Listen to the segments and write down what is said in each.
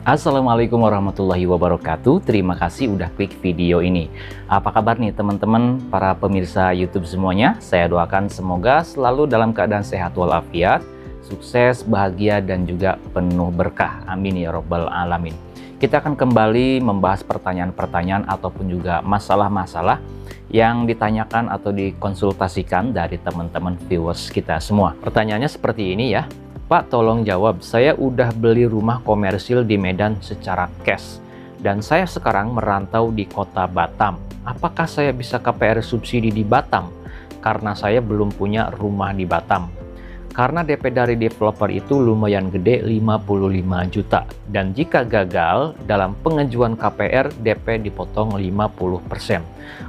Assalamualaikum warahmatullahi wabarakatuh. Terima kasih udah klik video ini. Apa kabar nih teman-teman para pemirsa YouTube semuanya? Saya doakan semoga selalu dalam keadaan sehat walafiat, sukses, bahagia, dan juga penuh berkah. Amin ya robbal alamin. Kita akan kembali membahas pertanyaan-pertanyaan ataupun juga masalah-masalah yang ditanyakan atau dikonsultasikan dari teman-teman viewers kita semua. Pertanyaannya seperti ini ya. Pak, tolong jawab, saya udah beli rumah komersil di Medan secara cash dan saya sekarang merantau di kota Batam. Apakah saya bisa KPR subsidi di Batam? Karena saya belum punya rumah di Batam. Karena DP dari developer itu lumayan gede, 55 juta. Dan jika gagal, dalam pengajuan KPR, DP dipotong 50%.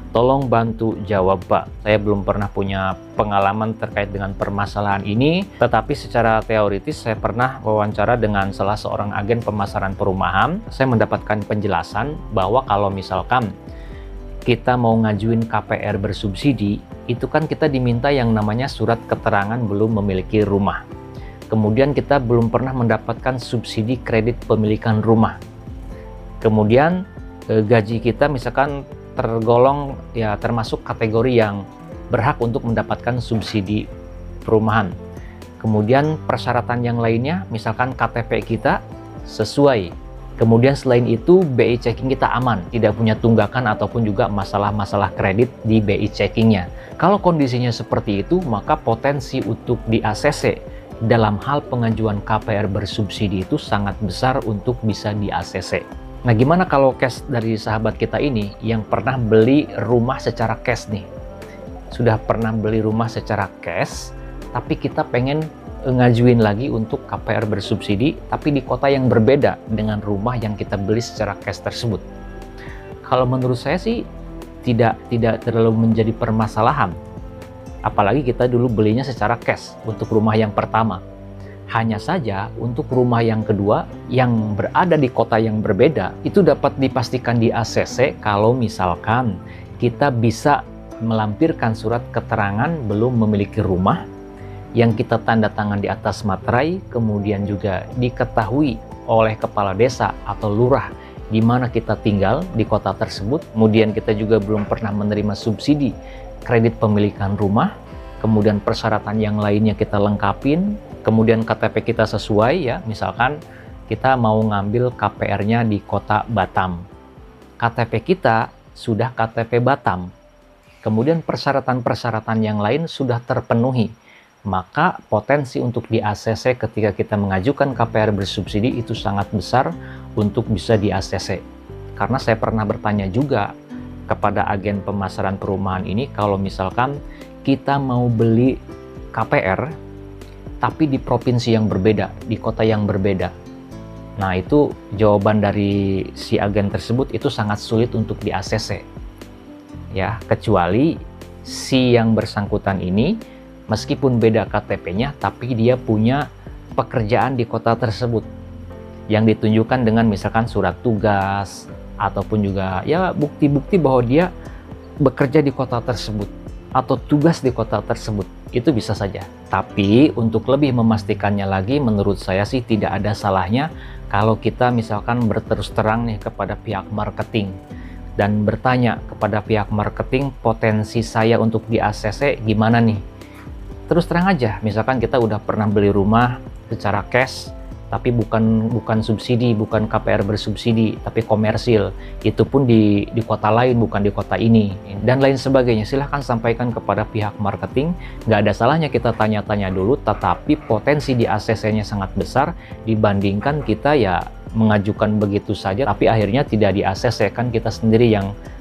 Tolong bantu jawab, Pak. Saya belum pernah punya pengalaman terkait dengan permasalahan ini, tetapi secara teoritis saya pernah wawancara dengan salah seorang agen pemasaran perumahan. Saya mendapatkan penjelasan bahwa kalau misalkan kita mau ngajuin KPR bersubsidi, itu kan kita diminta yang namanya surat keterangan belum memiliki rumah. Kemudian kita belum pernah mendapatkan subsidi kredit pemilikan rumah. Kemudian gaji kita misalkan tergolong ya termasuk kategori yang berhak untuk mendapatkan subsidi perumahan. Kemudian persyaratan yang lainnya misalkan KTP kita sesuai. Kemudian selain itu BI checking kita aman, tidak punya tunggakan ataupun juga masalah-masalah kredit di BI checkingnya. Kalau kondisinya seperti itu, maka potensi untuk di ACC dalam hal pengajuan KPR bersubsidi itu sangat besar untuk bisa di ACC. Nah, gimana kalau case dari sahabat kita ini yang pernah beli rumah secara cash nih? Sudah pernah beli rumah secara cash, tapi kita pengen ngajuin lagi untuk KPR bersubsidi, tapi di kota yang berbeda dengan rumah yang kita beli secara cash tersebut. Kalau menurut saya sih tidak terlalu menjadi permasalahan. Apalagi kita dulu belinya secara cash untuk rumah yang pertama. Hanya saja untuk rumah yang kedua yang berada di kota yang berbeda itu dapat dipastikan di ACC kalau misalkan kita bisa melampirkan surat keterangan belum memiliki rumah yang kita tanda tangan di atas materai, kemudian juga diketahui oleh kepala desa atau lurah di mana kita tinggal di kota tersebut. Kemudian kita juga belum pernah menerima subsidi kredit pemilikan rumah. Kemudian persyaratan yang lainnya kita lengkapin, kemudian KTP kita sesuai ya, misalkan kita mau ngambil KPR-nya di kota Batam. KTP kita sudah KTP Batam. Kemudian persyaratan-persyaratan yang lain sudah terpenuhi. Maka potensi untuk di ACC ketika kita mengajukan KPR bersubsidi itu sangat besar untuk bisa di ACC. Karena saya pernah bertanya juga kepada agen pemasaran perumahan ini, kalau misalkan kita mau beli KPR tapi di provinsi yang berbeda, di kota yang berbeda. Nah, itu jawaban dari si agen tersebut itu sangat sulit untuk di ACC. Ya, kecuali si yang bersangkutan ini meskipun beda KTP-nya tapi dia punya pekerjaan di kota tersebut yang ditunjukkan dengan misalkan surat tugas ataupun juga ya bukti-bukti bahwa dia bekerja di kota tersebut atau tugas di kota tersebut, itu bisa saja. Tapi untuk lebih memastikannya lagi, menurut saya sih tidak ada salahnya kalau kita misalkan berterus terang nih kepada pihak marketing dan bertanya kepada pihak marketing potensi saya untuk di ACC gimana nih. Terus terang aja, misalkan kita udah pernah beli rumah secara cash tapi bukan subsidi, bukan KPR bersubsidi, tapi komersil. Itu pun di kota lain, bukan di kota ini, dan lain sebagainya. Silahkan sampaikan kepada pihak marketing. Nggak ada salahnya kita tanya-tanya dulu, tetapi potensi di ACC-nya sangat besar dibandingkan kita ya mengajukan begitu saja, tapi akhirnya tidak di ACC, kan kita sendiri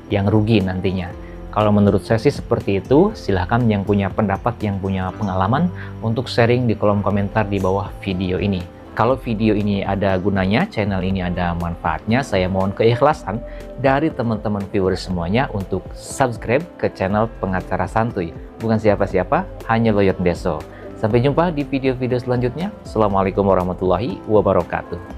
yang rugi nantinya. Kalau menurut saya sih seperti itu. Silahkan yang punya pendapat, yang punya pengalaman untuk sharing di kolom komentar di bawah video ini. Kalau video ini ada gunanya, channel ini ada manfaatnya, saya mohon keikhlasan dari teman-teman viewers semuanya untuk subscribe ke channel Pengacara Santuy. Bukan siapa-siapa, hanya Loyot Deso. Sampai jumpa di video-video selanjutnya. Assalamualaikum warahmatullahi wabarakatuh.